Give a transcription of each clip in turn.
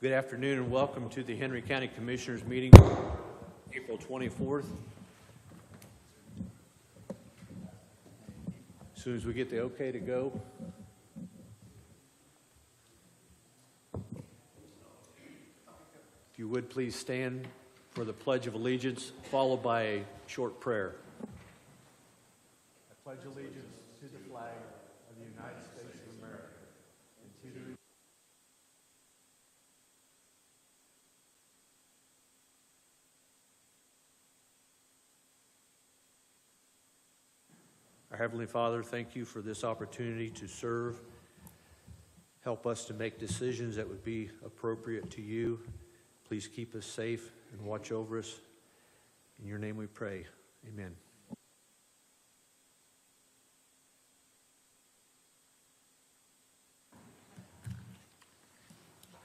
Good afternoon and welcome to the Henry County Commissioners meeting, April 24th. As soon as we get the okay to go. If you would please stand for the Pledge of Allegiance, followed by a short prayer. I pledge allegiance to the flag of the United States of America and to the Our Heavenly Father, thank you for this opportunity to serve. Help us to make decisions that would be appropriate to you. Please keep us safe and watch over us. In your name we pray. Amen.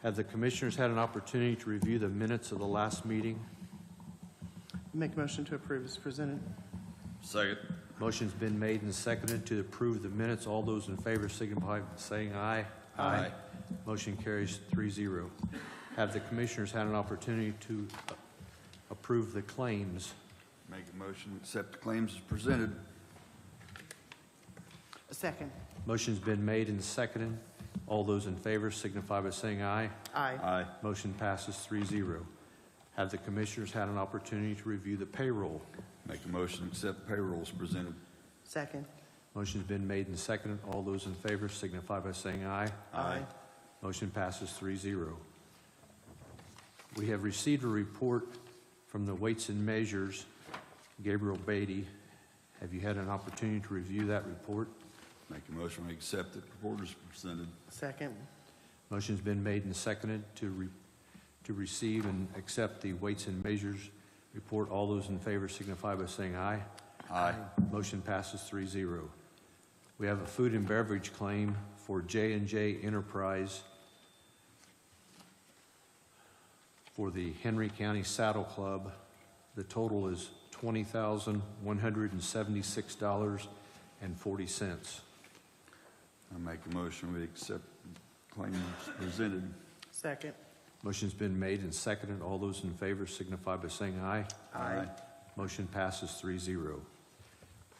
Have the commissioners had an opportunity to review the minutes of the last meeting? Make a motion to approve as presented. Second. Motion's been made and seconded to approve the minutes. All those in favor signify by saying aye. Aye. Motion carries 3-0. Have the commissioners had an opportunity to approve the claims? Make a motion to accept the claims as presented. A second. Motion's been made and seconded. All those in favor signify by saying aye. Aye. Aye. Motion passes 3-0. Have the commissioners had an opportunity to review the payroll? Make a motion to accept payroll as presented. Second. Motion's been made and seconded. All those in favor signify by saying aye. Aye. Motion passes 3-0. We have received a report from the Weights and Measures, Gabriel Beatty. Have you had an opportunity to review that report? Make a motion to accept the report as presented. Second. Motion's been made and seconded to receive and accept the Weights and Measures report. All those in favor signify by saying aye. Aye. Motion passes 3-0. We have a food and beverage claim for J&J Enterprise for the Henry County Saddle Club. The total is $20,176.40. I make a motion we accept claims presented. Second. Motion's been made and seconded. All those in favor signify by saying aye. Aye. Motion passes 3-0.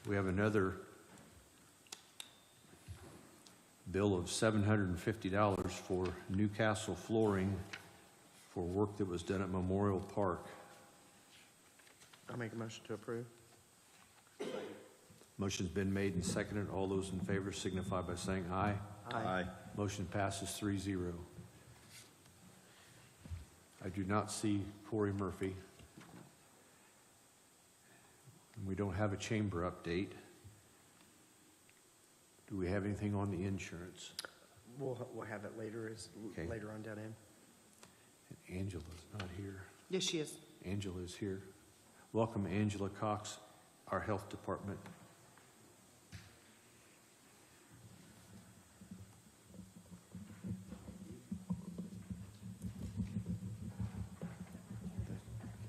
We have another bill of $750 for Newcastle Flooring for work that was done at Memorial Park. I'll make a motion to approve. Motion's been made and seconded. All those in favor signify by saying aye. Aye. Motion passes 3-0. I do not see Corey Murphy. We don't have a chamber update. Do we have anything on the insurance? We'll have it later Okay. later on down in. And Angela's not here. Yes, she is. Angela is here. Welcome, Angela Cox, our health department.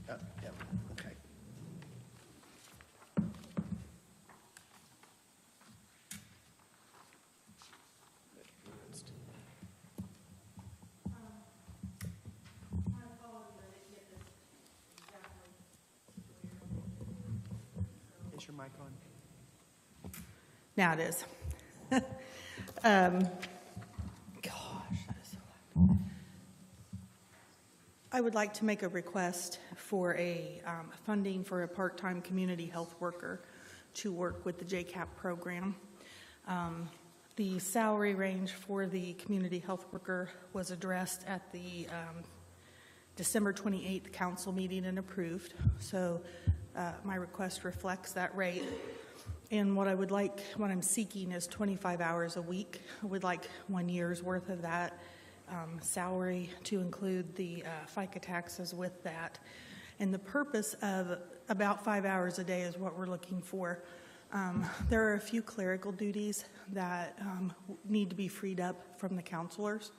Yeah. Okay. Is your mic on? Now it is. Gosh, that is so loud. I would like to make a request for a funding for a part-time community health worker to work with the JCAP program. The salary range for the community health worker was addressed at the December 28th council meeting and approved. So my request reflects that rate. And what I'm seeking is 25 hours a week. I would like 1 year's worth of that salary to include the FICA taxes with that. And the purpose of about 5 hours a day is what we're looking for. There are a few clerical duties that need to be freed up from the counselors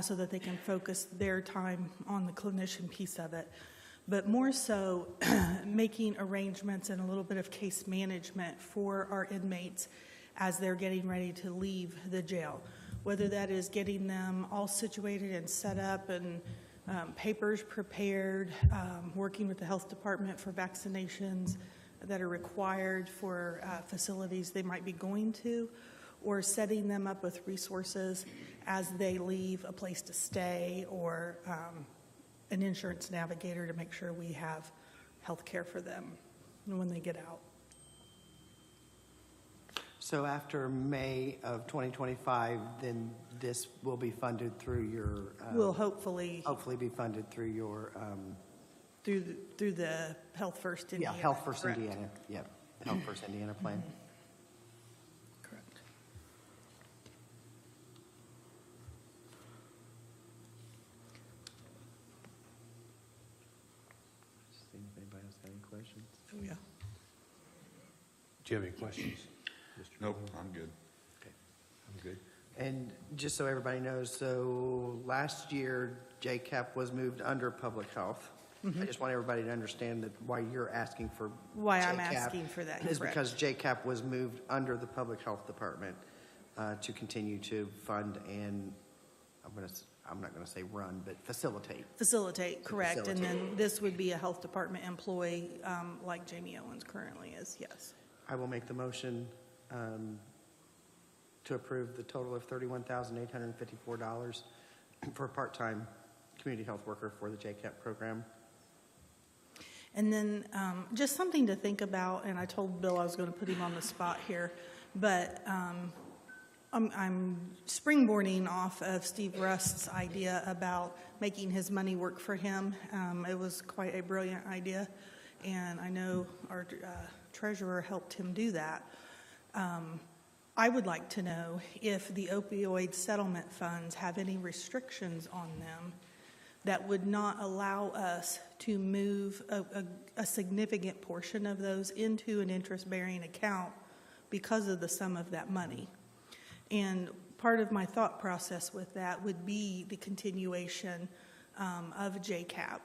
so that they can focus their time on the clinician piece of it. But more so making arrangements and a little bit of case management for our inmates as they're getting ready to leave the jail. whether that is getting them all situated and set up and papers prepared, working with the health department for vaccinations that are required for facilities they might be going to, or setting them up with resources as they leave a place to stay, or an insurance navigator to make sure we have health care for them when they get out. So after May of 2025, then this will be funded through your, Will hopefully be funded through your, through the Health First Indiana. Health First correct? Indiana, yep, Health First Indiana plan. Correct. Just seeing if anybody else has any questions. Oh, yeah. Do you have any questions? Mr. Nope, Nolan? I'm good. I'm good. And just so everybody knows, so last year, JCAP was moved under public health. I just want everybody to understand that why you're asking for Why I'm JCAP asking for that, is correct. because JCAP was moved under the public health department to continue to fund and, I'm not going to say run, but facilitate. Facilitate, correct. And facilitate. then this would be a health department employee like Jamie Owens currently is, yes. I will make the motion to approve the total of $31,854 for a part-time community health worker for the JCAP program. And then just something to think about, and I told Bill I was going to put him on the spot here, but I'm springboarding off of Steve Rust's idea about making his money work for him. It was quite a brilliant idea, and I know our treasurer helped him do that. I would like to know if the opioid settlement funds have any restrictions on them that would not allow us to move a significant portion of those into an interest-bearing account because of the sum of that money. And part of my thought process with that would be the continuation of JCAP,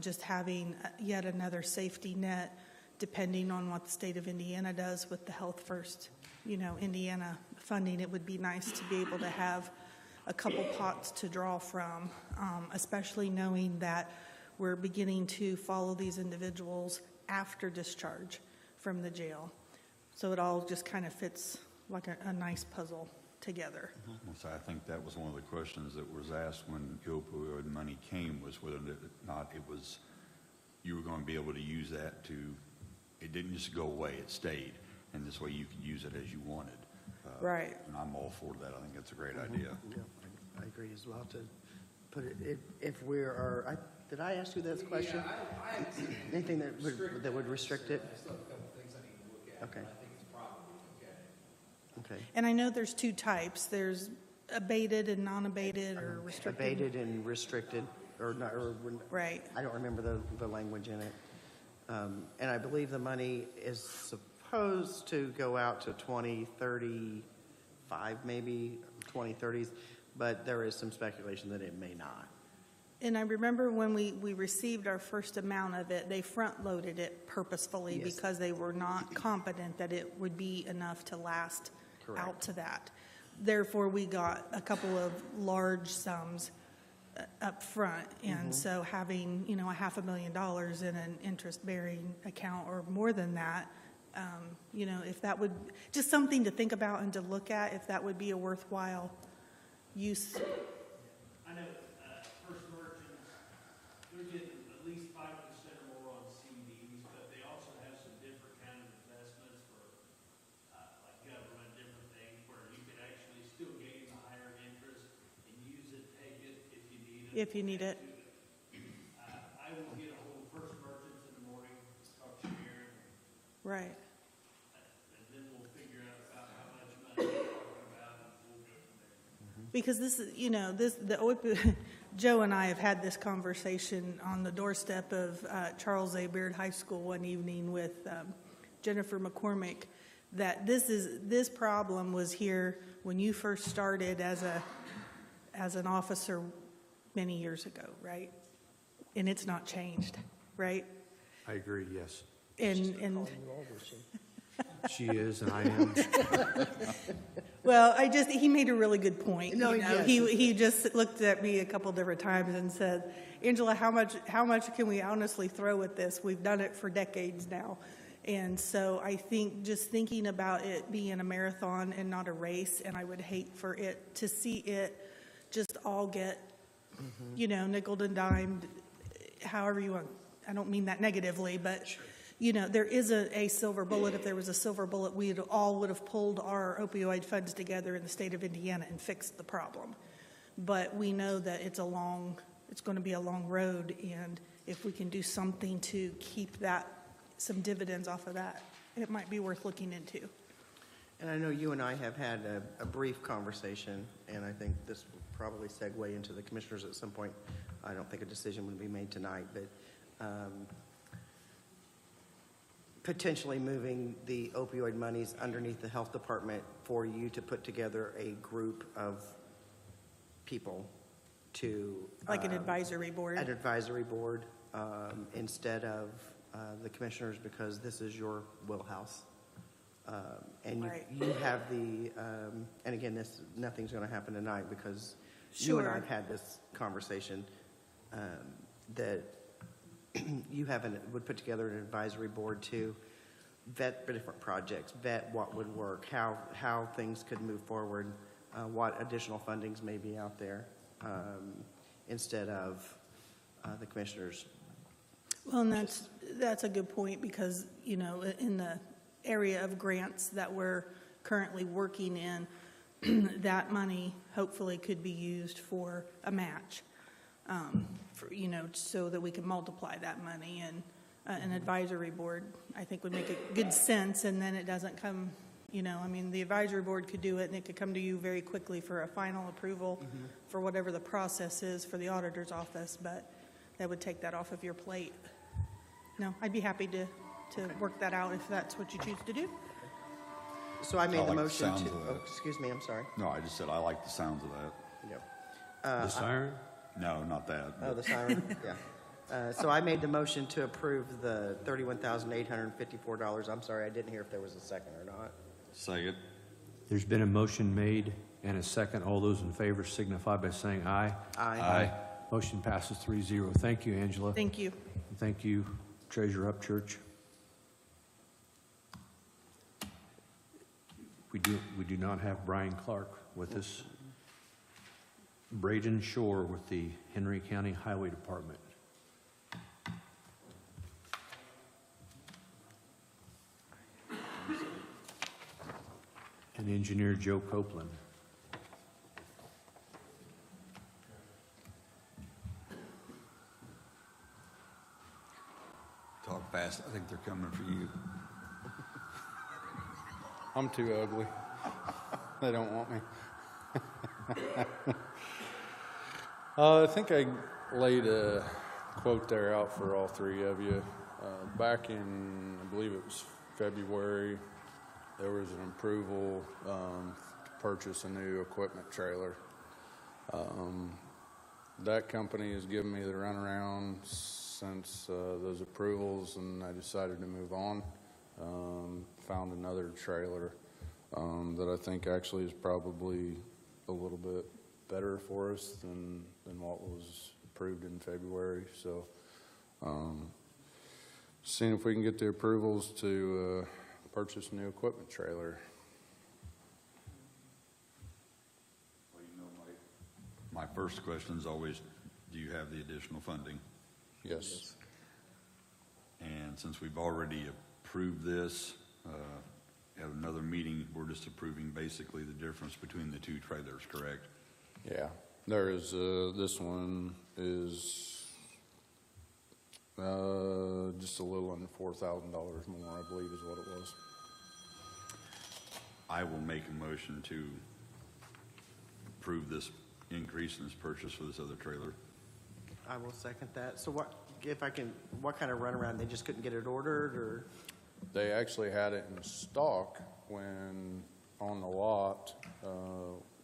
just having yet another safety net depending on what the state of Indiana does with the Health First, Indiana funding. It would be nice to be able to have a couple pots to draw from, especially knowing that we're beginning to follow these individuals after discharge from the jail. So it all just kind of fits like a nice puzzle together. So I think that was one of the questions that was asked when the opioid money came, was whether or not it was, you were going to be able to use that to, it didn't just go away, it stayed. And this way you could use it as you wanted. Right. And I'm all for that. I think that's a great idea. Yeah, I agree as well to put it, if we are, did I ask you this question? Yeah, I haven't seen Anything that would restrict it? I still have a couple things I need to look at. Okay. But I think it's probably okay. Okay. And I know there's two types. There's abated and non-abated or restricted. Abated and restricted, or not, or, Right. I don't remember the language in it. And I believe the money is supposed to go out to 2035, maybe 2030s, but there is some speculation that it may not. And I remember when we received our first amount of it, they front-loaded it purposefully Yes. because they were not confident that it would be enough to last Correct. out to that. Therefore, we got a couple of large sums up front. And so having, $500,000 in an interest-bearing account or more than that, if that would, just something to think about and to look at, if that would be a worthwhile use. I know First Merchants, they're getting at least 5% or more on CDs, but they also have some different kind of investments for like government, different things, where you can actually still gain the higher interest and use it, take it if you need it. If you need it. I will get a hold of First Merchants in the morning, talk to Sharon, Right. and then we'll figure out about how much money we're talking about, and we'll go from there. Because this is, Joe and I have had this conversation on the doorstep of Charles A. Beard High School one evening with Jennifer McCormick, that this problem was here when you first started as an officer many years ago, right? And it's not changed, right? I agree, yes. And She is, and I am. Well, he made a really good point. No, you know. yes. He just looked at me a couple different times and said, Angela, how much can we honestly throw at this? We've done it for decades now. And so I think just thinking about it being a marathon and not a race, and I would hate for it to see it just all get, nickeled and dimed, however you want. I don't mean that negatively, but, there is a silver bullet. If there was a silver bullet, we all would have pulled our opioid funds together in the state of Indiana and fixed the problem. But we know that it's going to be a long road, and if we can do something to keep some dividends off of that, it might be worth looking into. And I know you and I have had a brief conversation, and I think this will probably segue into the commissioners at some point. I don't think a decision would be made tonight, but potentially moving the opioid monies underneath the health department for you to put together a group of people to... Like an advisory board. An advisory board instead of the commissioners, because this is your wheelhouse. And Right. you have and again, nothing's going to happen tonight because you and I Sure. have had this conversation, that you would put together an advisory board to vet the different projects, vet what would work, how things could move forward, what additional fundings may be out there, instead of the commissioners. Well, and that's a good point because, in the area of grants that we're currently working in, that money hopefully could be used for a match, so that we can multiply that money. And an advisory board, I think, would make a good sense, and then it doesn't come, the advisory board could do it, and it could come to you very quickly for a final approval for whatever the process is for the auditor's office, but that would take that off of your plate. No, I'd be happy to work that out if that's what you choose to do. So I made I the like the motion sounds to, of that. excuse me, I'm sorry. No, I just said I like the sounds of that. Yep. The siren? No, not that. Oh, the siren, yeah. So I made the motion to approve the $31,854. I'm sorry, I didn't hear if there was a second or not. Second. There's been a motion made and a second. All those in favor signify by saying aye. Aye. Motion passes 3-0. Thank you, Angela. Thank you. And thank you, Treasurer Upchurch. We do not have Brian Clark with us. Braden Shore with the Henry County Highway Department. And Engineer Joe Copeland. Talk fast. I think they're coming for you. I'm too ugly. They don't want me. I think I laid a quote there out for all three of you. Back in, I believe it was February, there was an approval to purchase a new equipment trailer. That company has given me the runaround since those approvals, and I decided to move on. Found another trailer that I think actually is probably a little bit better for us than what was approved in February. So seeing if we can get the approvals to purchase a new equipment trailer. Well, my first question is always, do you have the additional funding? Yes. And since we've already approved this, at another meeting, we're just approving basically the difference between the two trailers, correct? Yeah. There is, this one is just a little under $4,000 more, I believe is what it was. I will make a motion to approve this increase in this purchase for this other trailer. I will second that. So what kind of runaround? They just couldn't get it ordered, or? They actually had it in stock when, on the lot,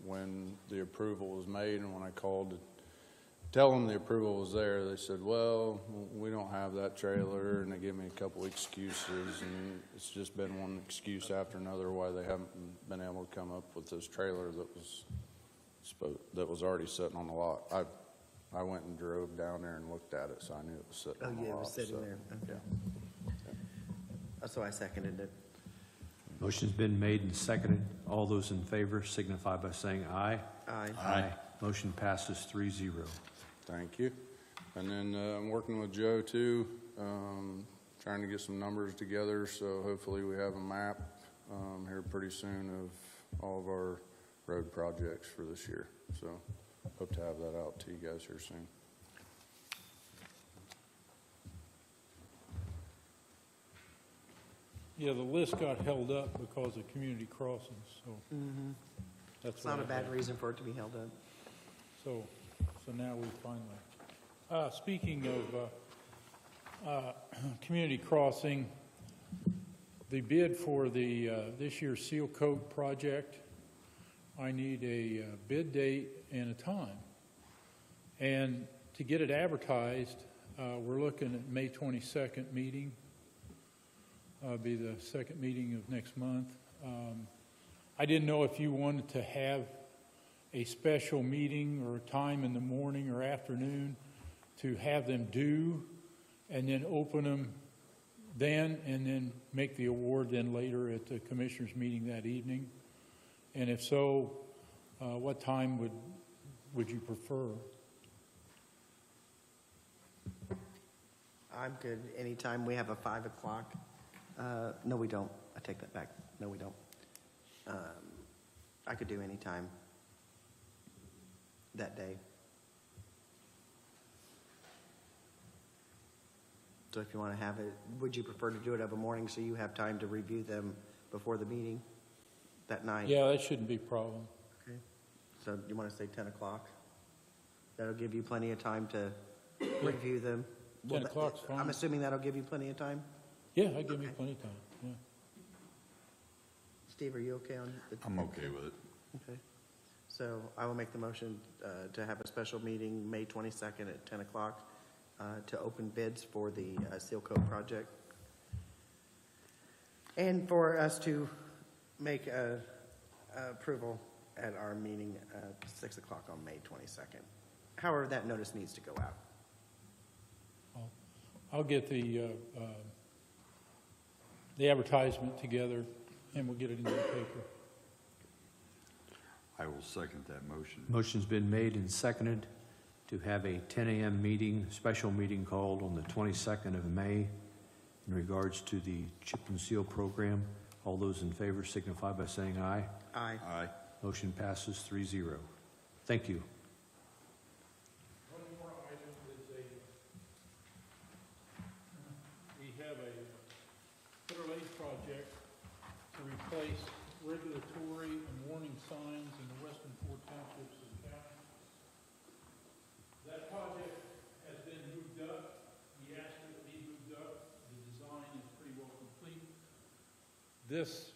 when the approval was made, and when I called tell them the approval was there, they said, well, we don't have that trailer, and they gave me a couple excuses, and it's just been one excuse after another why they haven't been able to come up with this trailer that was already sitting on the lot. I went and drove down there and looked at it, so I knew it was sitting Oh, on the yeah, lot. it was sitting so, there. Okay. yeah. So I seconded it. Motion's been made and seconded. All those in favor signify by saying aye. Aye. Motion passes 3-0. Thank you. And then I'm working with Joe too, trying to get some numbers together, so hopefully we have a map here pretty soon of all of our road projects for this year. So hope to have that out to you guys here soon. Yeah, the list got held up because of community crossings, so that's It's not a what bad happened. reason for it to be held up. So now we finally. Speaking of community crossing, the bid for the this year's seal coat project, I need a bid date and a time. And to get it advertised, we're looking at May 22nd meeting. Be the second meeting of next month. I didn't know if you wanted to have a special meeting or a time in the morning or afternoon to have them do and then open them then and then make the award then later at the commissioners meeting that evening. And if so, what time would you prefer? I'm good. Anytime we have a 5 o'clock. No, we don't. I take that back. No, we don't. I could do any time that day. So if you want to have it, would you prefer to do it of a morning so you have time to review them before the meeting that night? Yeah, that shouldn't be a problem. Okay. So you want to say 10 o'clock? That'll give you plenty of time to review them. 10 o'clock's fine. I'm assuming that'll give you plenty of time? Yeah, that give me Okay. plenty of time, yeah. Steve, are you okay on? I'm okay with it. Okay. So I will make the motion to have a special meeting May 22nd at 10 o'clock to open bids for the Seal Coat project. And for us to make approval at our meeting at 6 o'clock on May 22nd. However, that notice needs to go out. I'll get the advertisement together, and we'll get it in the paper. I will second that motion. Motion's been made and seconded to have a 10 a.m. meeting, special meeting called on the 22nd of May in regards to the chip and seal program. All those in favor signify by saying aye. Aye. Aye. Motion passes 3-0. Thank you. One more item is we have a Federal Aid project to replace regulatory and warning signs in the western four townships of the county. That project has been moved up. We asked it to be moved up. The design is pretty well complete. This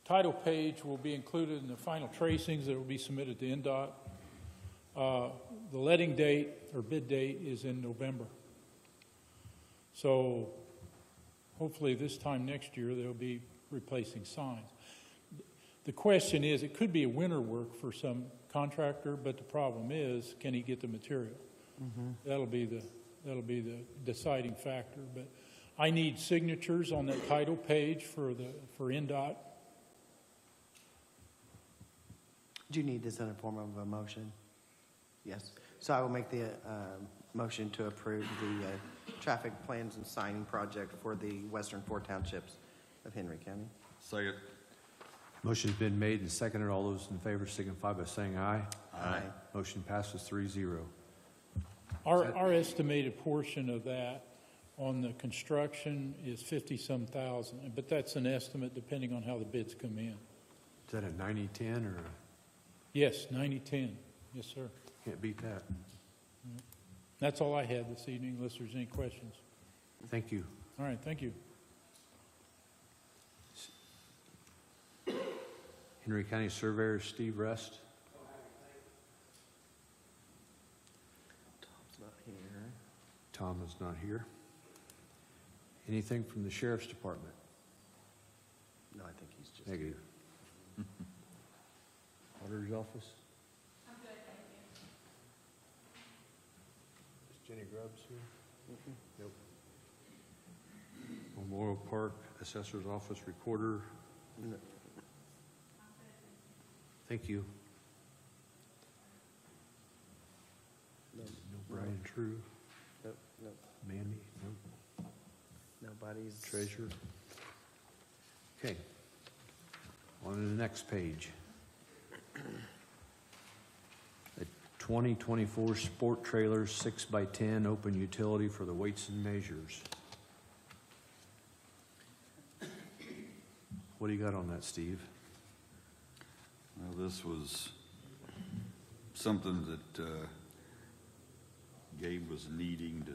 title page will be included in the final tracings that will be submitted to NDOT. The letting date or bid date is in November. So hopefully this time next year they'll be replacing signs. The question is, it could be a winter work for some contractor, but the problem is, can he get the material? That'll be the deciding factor. But I need signatures on that title page for NDOT. Do you need this in a form of a motion? Yes. So I will make the motion to approve the traffic plans and signing project for the western four townships of Henry County. Second. Motion's been made and seconded. All those in favor signify by saying aye. Aye. Motion passes 3-0. Our estimated portion of that on the construction is 50-some thousand, but that's an estimate depending on how the bids come in. Is that a 90-10 or Yes, 90-10. Yes, sir. can't beat that? That's all I had this evening, unless there's any questions. Thank you. All right, thank you. Henry County Surveyor Steve Rest. Tom is not here. Anything from the sheriff's department? No, I think he's just. Negative. Auditor's office? I'm good, thank you. Is Jenny Grubbs here? Nope. Memorial Park Assessor's Office Recorder? No. Thank you. No, No Brian True? nope, nope, Mandy? Nope. nobody's. Treasurer? Okay. On to the next page. A 2024 Sport Trailers 6x10 open utility for the weights and measures. What do you got on that, Steve? Well, this was something that Gabe was needing to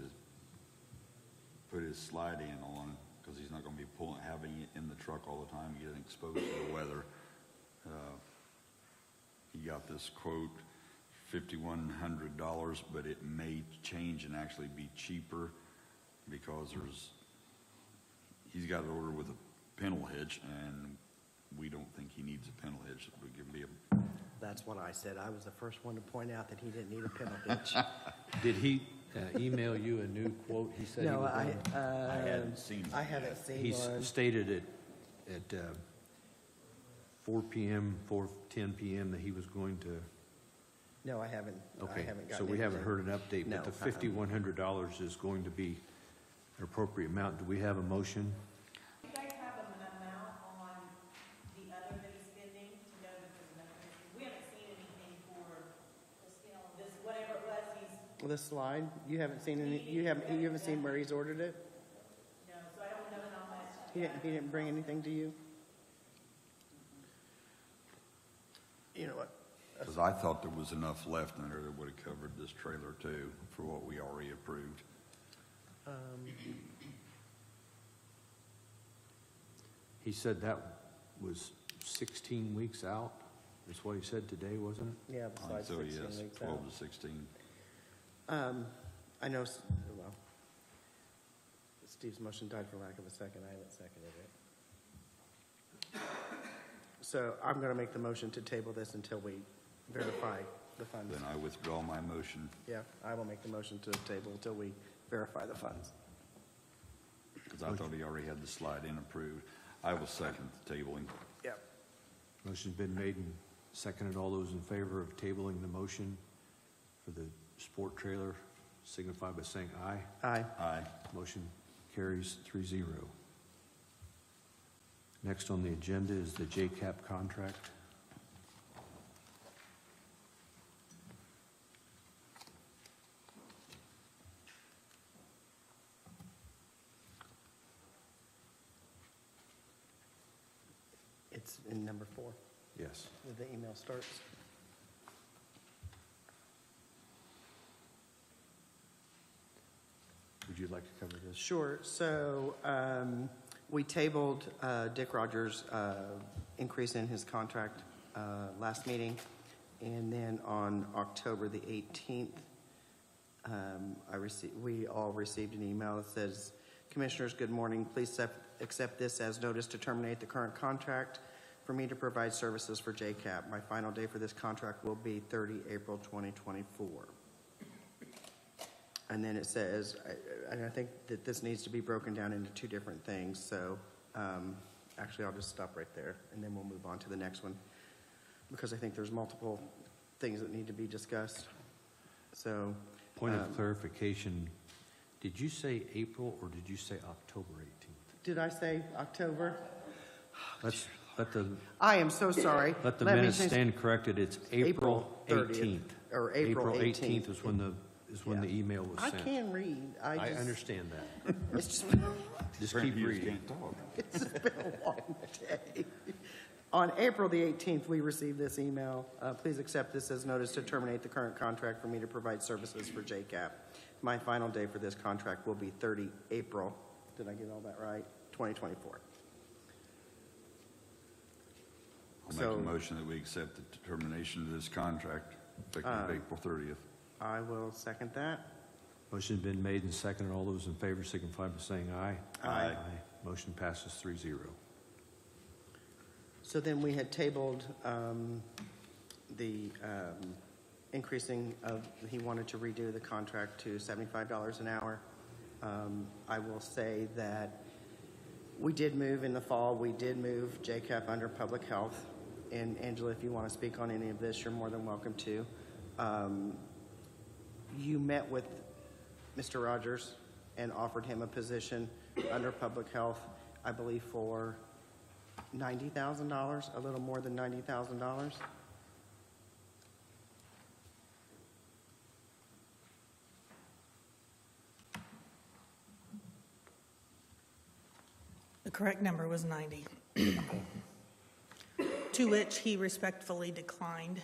put his slide in on, because he's not going to be having it in the truck all the time, getting exposed to the weather. He got this quote, $5,100, but it may change and actually be cheaper because he's got it ordered with a pintle hitch, and we don't think he needs a pintle hitch. It would be a That's what I said. I was the first one to point out that he didn't need a pintle hitch. Did he email you a new quote? He said he No, was I, gonna- I hadn't seen it I yet. haven't seen He one. stated it at 4 p.m., 4:10 p.m. that he was going to, No, I haven't. I okay. haven't So gotten we haven't anything. heard an update, No, but the $5,100 is going to be an appropriate amount. Do we have a motion? You guys have an amount on the other that he's spending to know that there's nothing, we haven't seen anything for this, whatever it was, he's, This slide, you haven't seen any, you haven't seen where he's ordered it? no, so I don't know how much. He didn't bring anything to you? You know what? Because I thought there was enough left in there that would have covered this trailer too, for what we already approved. He said that was 16 weeks out. That's what he said today, wasn't it? Yeah, I besides think so, 16 yes, weeks 12 out. to 16. I know, well, Steve's motion died for lack of a second. I haven't seconded it. So I'm going to make the motion to table this until we verify the funds. Then I withdraw my motion. Yeah, I will make the motion to table until we verify the funds. Because I thought he already had the slide in approved. I will second the tabling. Yeah. Motion's been made and seconded. All those in favor of tabling the motion for the sport trailer signify by saying aye. Aye. Aye. Motion carries 3-0. Next on the agenda is the JCAP contract. It's in number 4, Yes. where the email starts. Would you like to cover this? Sure. So we tabled Dick Rogers' increase in his contract last meeting. And then on October the 18th, we all received an email that says, "Commissioners, good morning. Please accept this as notice to terminate the current contract for me to provide services for JCAP. My final day for this contract will be 30 April 2024. And then it says, and I think that this needs to be broken down into two different things. So actually, I'll just stop right there, and then we'll move on to the next one, because I think there's multiple things that need to be discussed. So Point of clarification, did you say April or did you say October 18th? did I say October? Let the I am so sorry. Let the me minutes change- stand corrected. It's April 30th, 18th. or April 18th. is when the Yeah. email was I sent. can read. I just- understand that. It's just been Just keep Apparently you reading. can't talk. It's been a long day. On April the 18th, we received this email. Please accept this as notice to terminate the current contract for me to provide services for JCAP. My final day for this contract will be 30 April, did I get all that right? 2024. I'll make So- a motion that we accept the termination of this contract effective April 30th. I will second that. Motion's been made and seconded. All those in favor signify by saying aye. Aye. Motion passes 3-0. So then we had tabled the increasing of, he wanted to redo the contract to $75 an hour. I will say that we did move in the fall, we did move JCAP under public health. And Angela, if you want to speak on any of this, you're more than welcome to. You met with Mr. Rogers and offered him a position under public health, I believe for $90,000, a little more than $90,000. The correct number was 90, to which he respectfully declined,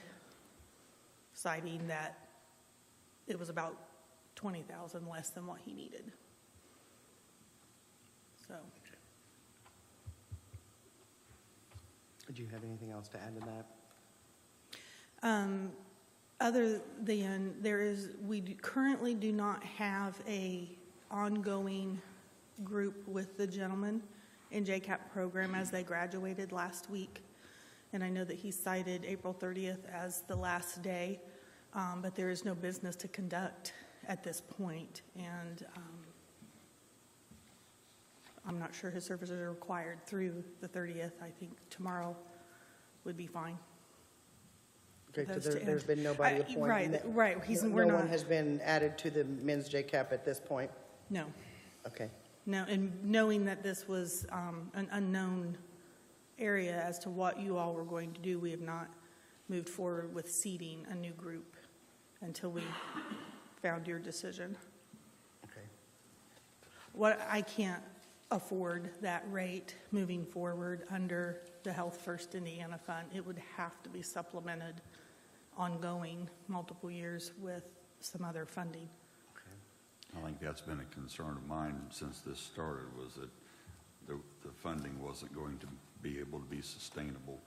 citing that it was about 20,000 less than what he needed. So, Do you have anything else to add to that? other than we currently do not have a ongoing group with the gentleman in JCAP program as they graduated last week. And I know that he cited April 30th as the last day, but there is no business to conduct at this point. And I'm not sure his services are required through the 30th. I think tomorrow would be fine. Okay, so Those to there's end. been nobody appointed? Right. We're No one not. has been added to the men's JCAP at this point? No. Okay. No, and knowing that this was an unknown area as to what you all were going to do, we have not moved forward with seating a new group until we found your decision. Okay. What I can't afford that rate moving forward under the Health First Indiana Fund. It would have to be supplemented ongoing, multiple years with some other funding. I think that's been a concern of mine since this started, was that the funding wasn't going to be able to be sustainable.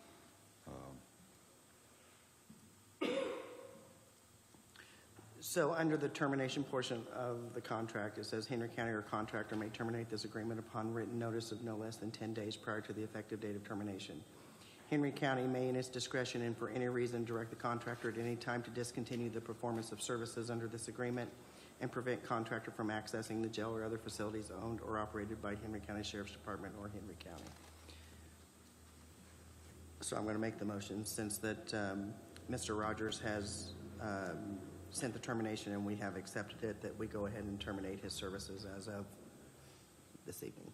So under the termination portion of the contract, it says Henry County or contractor may terminate this agreement upon written notice of no less than 10 days prior to the effective date of termination. Henry County may, in its discretion and for any reason, direct the contractor at any time to discontinue the performance of services under this agreement and prevent contractor from accessing the jail or other facilities owned or operated by Henry County Sheriff's Department or Henry County. So I'm going to make the motion, since that Mr. Rogers has sent the termination and we have accepted it, that we go ahead and terminate his services as of this evening.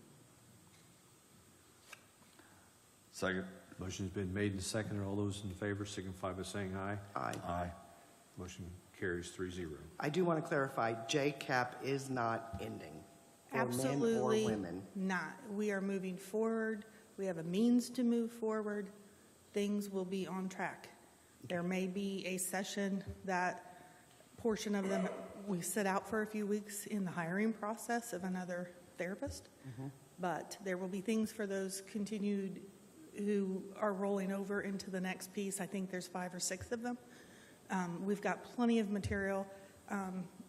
Second. Motion's been made and seconded. All those in favor signify by saying aye. Aye. Aye. Motion carries 3-0. I do want to clarify, JCAP is not ending for men or Absolutely women. not. We are moving forward. We have a means to move forward. Things will be on track. There may be a session that portion of them we sit out for a few weeks in the hiring process of another therapist, but there will be things for those continued who are rolling over into the next piece. I think there's 5 or 6 of them. We've got plenty of material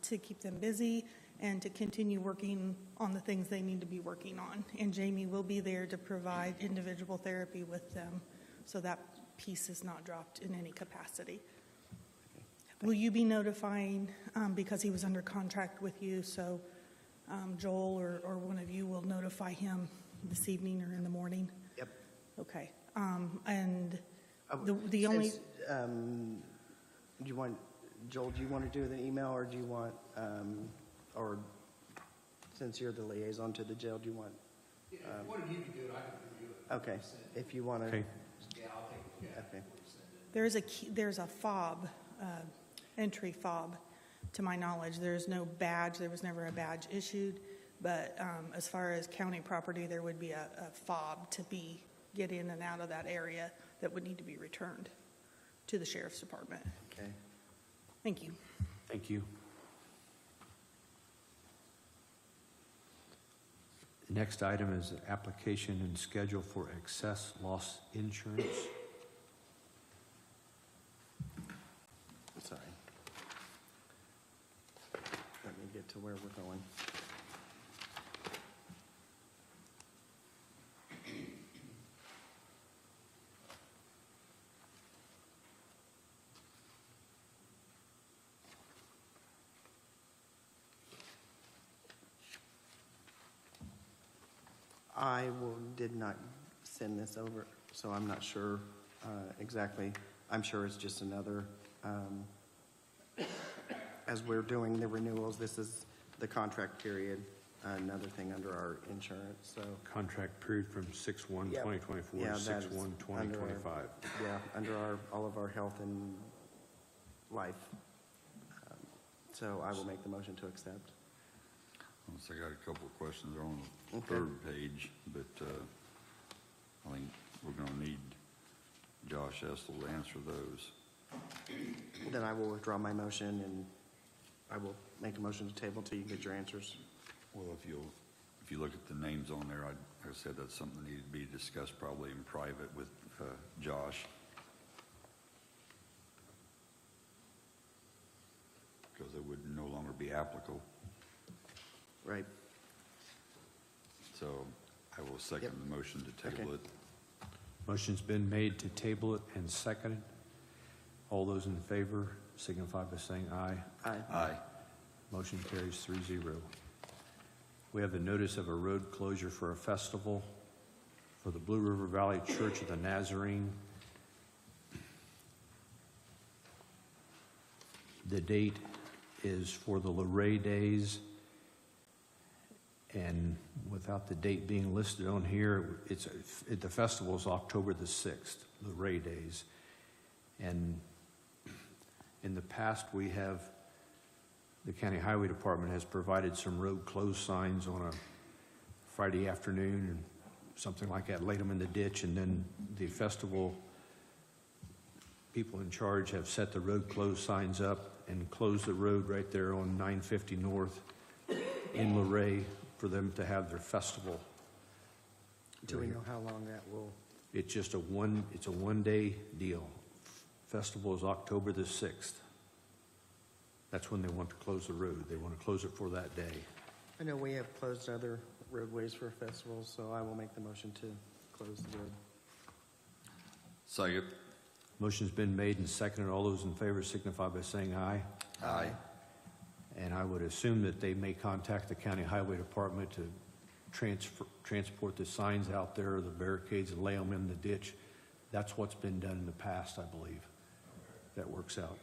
to keep them busy and to continue working on the things they need to be working on. And Jamie will be there to provide individual therapy with them, so that piece is not dropped in any capacity. Will you be notifying, because he was under contract with you, so Joel or one of you will notify him this evening or in the morning? Yep. Okay. And the only, Since, do you want, Joel, do you want to do the email, or do you want, or since you're the liaison to the jail, do you want? Yeah, if one of you can do it, I can review it. Okay, if you want to. Okay. Yeah, I'll take a look at it Okay. before you send it. there's a fob, entry fob, to my knowledge. There's no badge. There was never a badge issued. But as far as county property, there would be a fob to get in and out of that area that would need to be returned to the Sheriff's Department. Okay. Thank you. Thank you. The next item is application and schedule for excess loss insurance. Sorry. Let me get to where where we're going. Did not send this over, so I'm not sure exactly. I'm sure it's just another, as we're doing the renewals, this is the contract period, another thing under our insurance, so. Contract period from 6/1/2024 Yeah, to that is 6/1/2025. Yeah, under all of our health and life. So I will make the motion to accept. I got a couple of questions on the Okay. third page, but I think we're going to need Josh Estel to answer those. Then I will withdraw my motion, and I will make a motion to table until you get your answers. Well, if you look at the names on there, like I said, that's something that needed to be discussed probably in private with Josh. Because it would no longer be applicable. Right. So I will second the motion to table Okay. it. Motion's been made to table it and seconded. All those in favor signify by saying aye. Aye. Aye. Motion carries 3-0. We have the notice of a road closure for a festival for the Blue River Valley Church of the Nazarene. The date is for the Luray Days. And without the date being listed on here, the festival is October the 6th, the Ray Days. And in the past, the County Highway Department has provided some road closed signs on a Friday afternoon and something like that, laid them in the ditch, and then the festival people in charge have set the road closed signs up and closed the road right there on 950 North in Luray for them to have their festival. Do we know how long that will? It's just it's a one-day deal. Festival is October the 6th. That's when they want to close the road. They want to close it for that day. I know we have closed other roadways for festivals, so I will make the motion to close the road. Second. Motion's been made and seconded. All those in favor signify by saying aye. Aye. And I would assume that they may contact the County Highway Department to transport the signs out there, the barricades, and lay them in the ditch. That's what's been done in the past, I believe. That works out.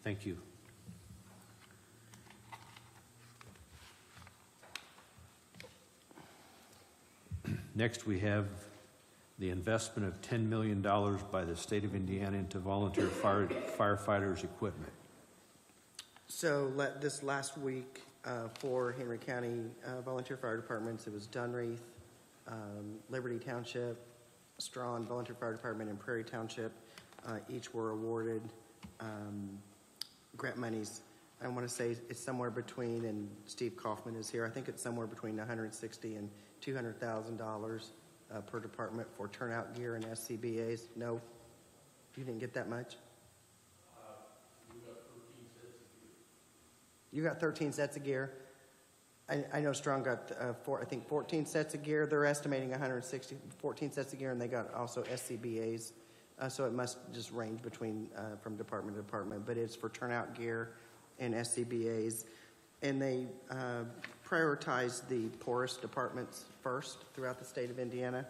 Thank you. Next, we have the investment of $10 million by the state of Indiana into volunteer firefighters' equipment. So this last week for Henry County Volunteer Fire Departments, it was Dunreath, Liberty Township, Strawn Volunteer Fire Department, and Prairie Township. Each were awarded grant monies. I want to say it's somewhere between, and Steve Kaufman is here, I think it's somewhere between $160,000 and $200,000 per department for turnout gear and SCBA's. No? You didn't get that much? You got 13 sets of gear. I know Strong got, I think 14 sets of gear. They're estimating 14 sets of gear, and they got also SCBA's. So it must just range between, from department to department, but it's for turnout gear and SCBA's. And they prioritize the poorest departments first throughout the state of Indiana.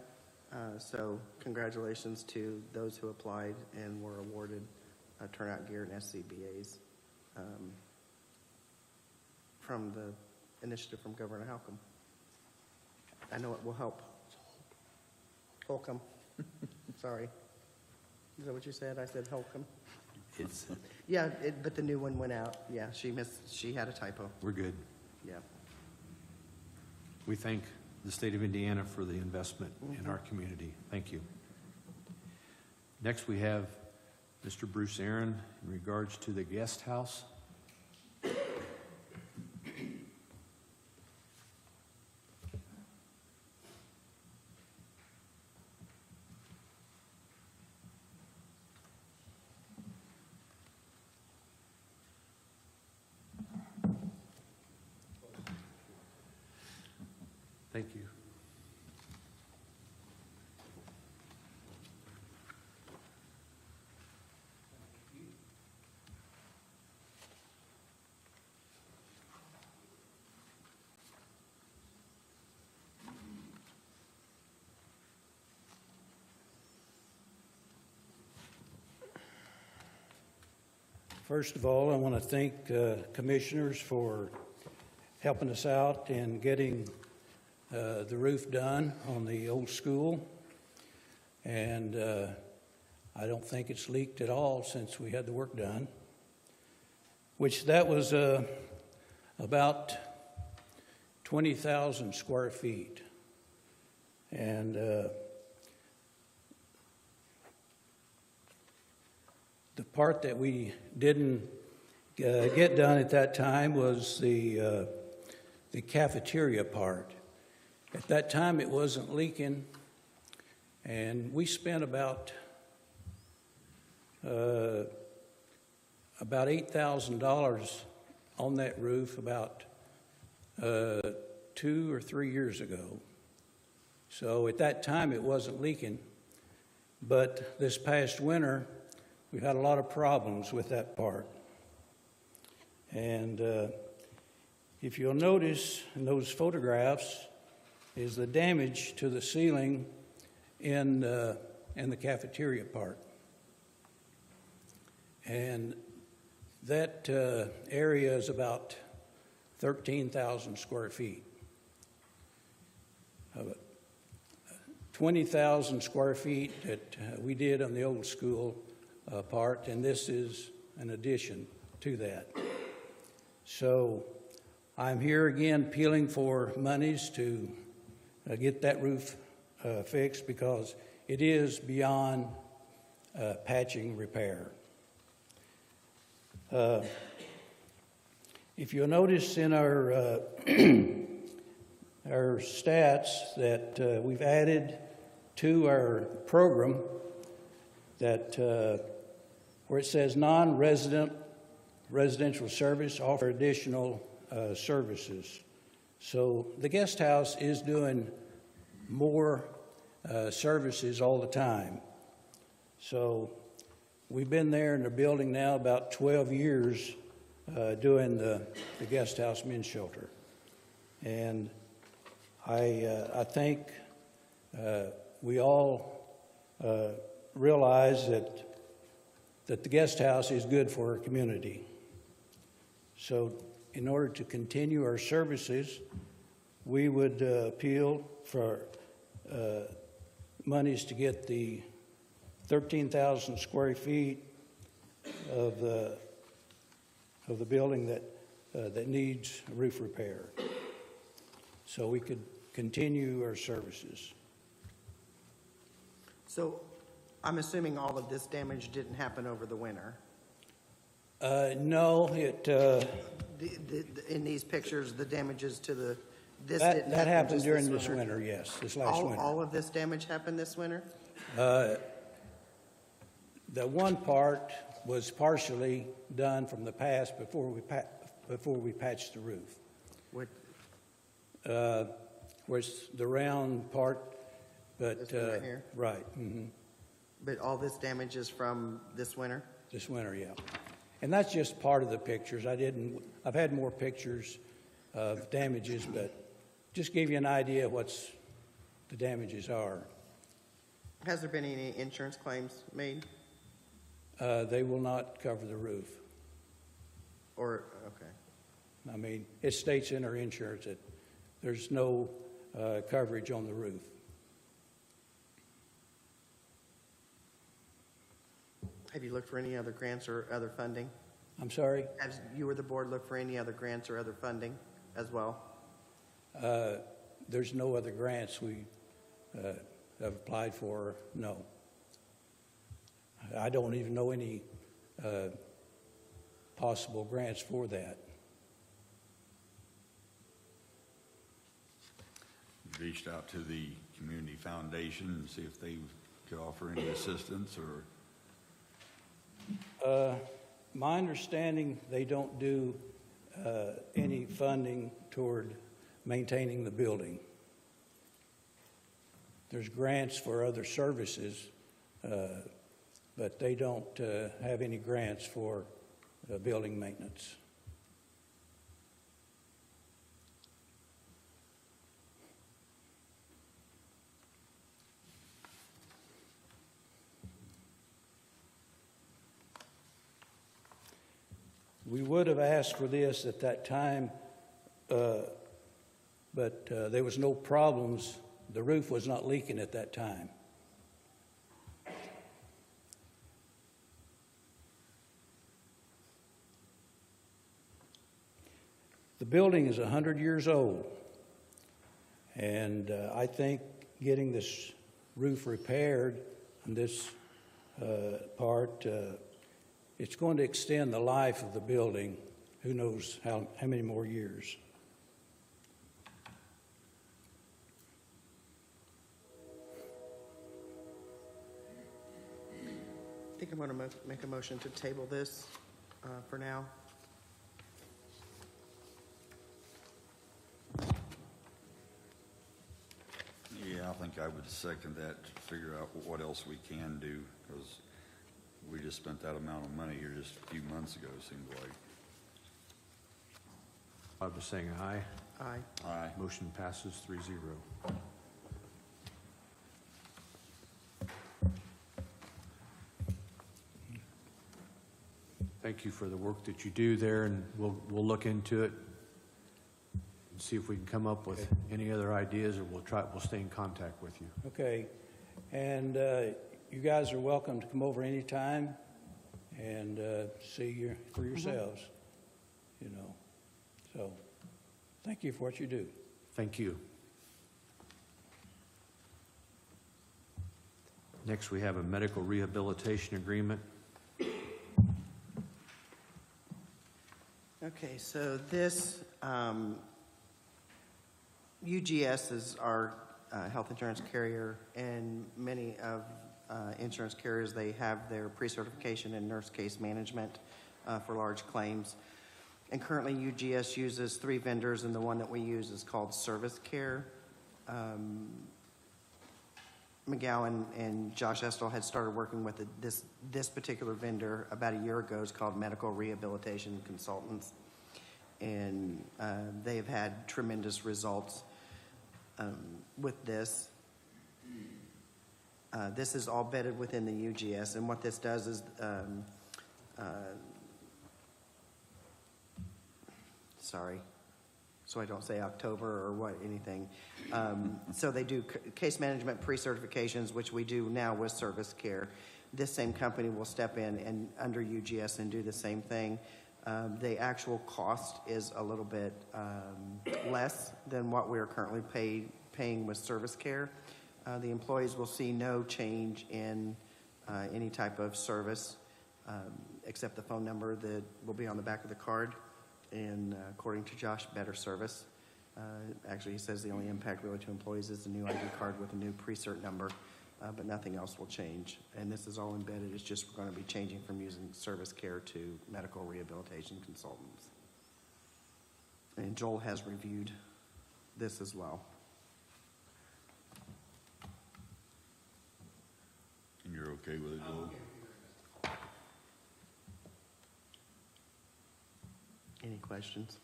So congratulations to those who applied and were awarded turnout gear and SCBA's. From the initiative from Governor Holcomb. I know it will help. Holcomb. Sorry. Is that what you said? I said Holcomb. Yeah, but the new one went out. Yeah, she had a typo. We're good. Yeah. We thank the state of Indiana for the investment in our community. Thank you. Next, we have Mr. Bruce Aaron in regards to the guest house. Thank you. First of all, I want to thank commissioners for helping us out in getting the roof done on the old school. And I don't think it's leaked at all since we had the work done, which that was about 20,000 square feet. And the part that we didn't get done at that time was the cafeteria part. At that time, it wasn't leaking, and we spent about $8,000 on that roof about 2 or 3 years ago. So at that time, it wasn't leaking, but this past winter, we've had a lot of problems with that part. And if you'll notice in those photographs is the damage to the ceiling in the cafeteria part. And that area is about 13,000 square feet. 20,000 square feet that we did on the old school part, and this is an addition to that. So I'm here again appealing for monies to get that roof fixed because it is beyond patching repair. If you'll notice in our our stats that we've added to our program that where it says non-resident residential service offer additional services. So the guest house is doing more services all the time. So we've been there in the building now about 12 years doing the guest house men's shelter. And I think we all realize that the guest house is good for our community. So in order to continue our services, we would appeal for monies to get the 13,000 square feet of the building that needs roof repair, so we could continue our services. So I'm assuming all of this damage didn't happen over the winter. No, it In these pictures, the damages to this that didn't that happen happened just during this winter. Yes, this last winter. All of this damage happened this winter? The one part was partially done from the past before we patched the roof. What, Was the round part, but This one right here? right, but all this damage is from this winter? this winter, yeah. And that's just part of the pictures. I've had more pictures of damages, but just give you an idea of what's the damages are. Has there been any insurance claims made? They will not cover the roof. Or, okay. I mean, it states in our insurance that there's no coverage on the roof. Have you looked for any other grants or other funding? I'm sorry? Have you or the board looked for any other grants or other funding as well? There's no other grants we have applied for, no. I don't even know any possible grants for that. Reached out to the community foundation and see if they could offer any assistance or? My understanding, they don't do any funding toward maintaining the building. there's grants for other services, but they don't have any grants for building maintenance. We would have asked for this at that time, but there was no problems. The roof was not leaking at that time. The building is 100 years old, and I think getting this roof repaired on this part, it's going to extend the life of the building. Who knows how many more years. I think I'm going to make a motion to table this for now. Yeah, I think I would second that to figure out what else we can do, because we just spent that amount of money here just a few months ago, it seems like. I was saying aye. Aye. Aye. Motion passes 3-0. Thank you for the work that you do there, and we'll look into it and see if we can come up with any other ideas, or we'll stay in contact with you. Okay, and you guys are welcome to come over anytime and see for yourselves, you know. So, thank you for what you do. Thank you. Next, we have a medical rehabilitation agreement. Okay, so this, UGS is our health insurance carrier, and many of insurance carriers, they have their pre-certification in nurse case management for large claims. And currently UGS uses 3 vendors, and the one that we use is called Service Care. McGowan and Josh Estel had started working with this particular vendor about a year ago. It's called Medical Rehabilitation Consultants, and they've had tremendous results with this. This is all vetted within the UGS, and what this does is, sorry, so I don't say October or what, anything. So they do case management pre-certifications, which we do now with Service Care. This same company will step in and under UGS and do the same thing. The actual cost is a little bit less than what we're currently paying with Service Care. The employees will see no change in any type of service except the phone number that will be on the back of the card. And according to Josh, better service. Actually, he says the only impact really to employees is the new ID card with a new pre-cert number, but nothing else will change. And this is all embedded. It's just we're going to be changing from using Service Care to Medical Rehabilitation Consultants. And Joel has reviewed this as well. And you're okay with it, Joel? Any questions?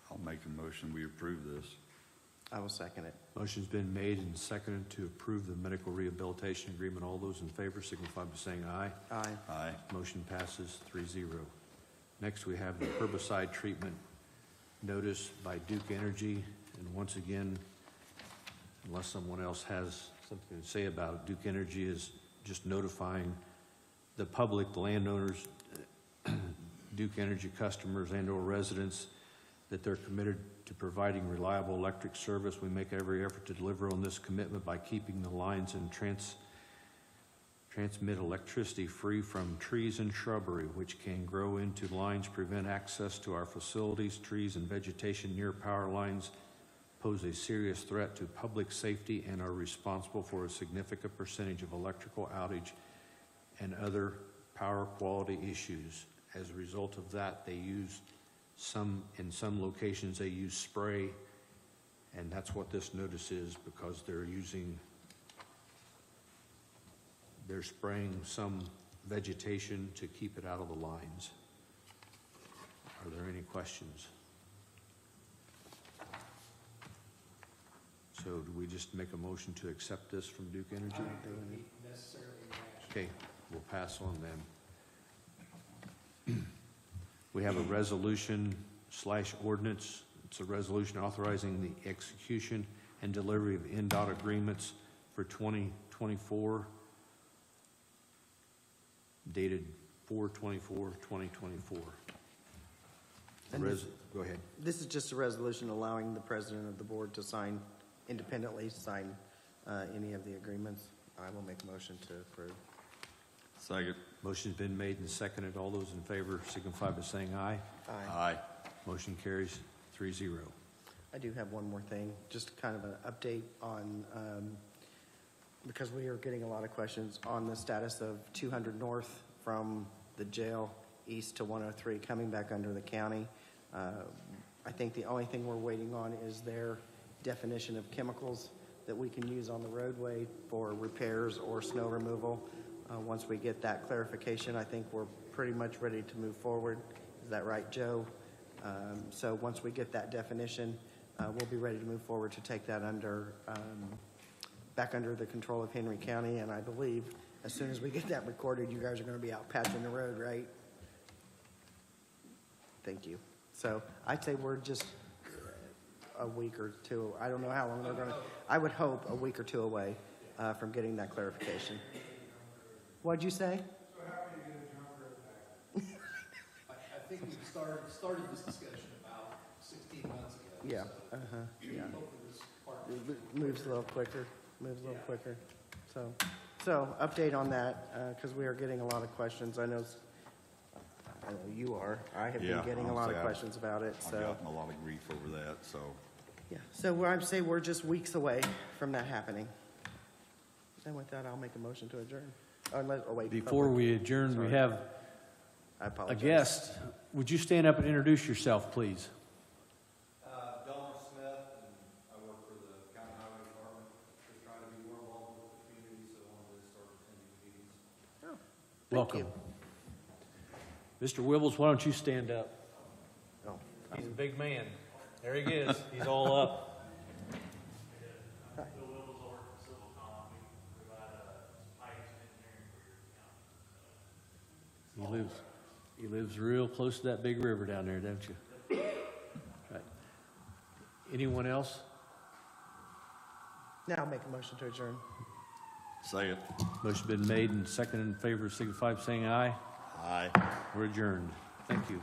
I'll make a motion, we approve this. I will second it. Motion's been made and seconded to approve the medical rehabilitation agreement. All those in favor signify by saying aye. Aye. Aye. Motion passes 3-0. Next, we have the herbicide treatment notice by Duke Energy. And once again, unless someone else has something to say about it, Duke Energy is just notifying the public, the landowners, Duke Energy customers and/or residents that they're committed to providing reliable electric service. We make every effort to deliver on this commitment by keeping the lines and transmit electricity free from trees and shrubbery, which can grow into lines, prevent access to our facilities. Trees and vegetation near power lines pose a serious threat to public safety and are responsible for a significant percentage of electrical outage and other power quality issues. As a result of that, in some locations, they use spray And that's what this notice is, because they're spraying some vegetation to keep it out of the lines. Are there any questions? So do we just make a motion to accept this from Duke Energy? Okay, we'll pass on them. We have a resolution/ordinance. It's a resolution authorizing the execution and delivery of NDOT agreements for 2024, dated 4/24/2024. And Go ahead. This is just a resolution allowing the president of the board to independently sign any of the agreements. I will make a motion to approve. Second. Motion's been made and seconded. All those in favor signify by saying aye. Aye. Motion carries 3-0. I do have one more thing, just kind of an update on, because we are getting a lot of questions on the status of 200 North from the jail east to 103 coming back under the county. I think the only thing we're waiting on is their definition of chemicals that we can use on the roadway for repairs or snow removal. Once we get that clarification, I think we're pretty much ready to move forward. Is that right, Joe? So once we get that definition, we'll be ready to move forward to take that back under the control of Henry County. And I believe as soon as we get that recorded, you guys are going to be out patching the road, right? Thank you. So I'd say we're just a week or two. I don't know how long they're going to. I would hope a week or two away from getting that clarification. What'd you say? I think we started this discussion about 16 months ago. Yeah. So Yeah. hopefully this part. Moves a little quicker. So update on that, because we are getting a lot of questions. I know you are. I have been Yeah, getting a lot of honestly, questions about it, I've so. gotten a lot of grief over that, so. Yeah, so I'd say we're just weeks away from that happening. And with that, I'll make a motion to adjourn. Wait. Before public. we adjourn, we Sorry. have I a apologize. guest. Would you stand up and introduce yourself, please? Delmer Smith, and I work for the County Highway Department, just trying to be more involved with the community, so I wanted to start attending meetings. Thank Welcome. you. Mr. Wibbles, why don't you stand up? Oh, He's a big man. There he is. He's all up. Bill Wills, I work for Civil Con, we provide pipes and engineering for your county. He lives real close to that big river down there, don't you? Right. Anyone else? Now I'll make a motion to adjourn. Second. Motion been made and seconded in favor, signify by saying aye. Aye. We're adjourned. Thank you.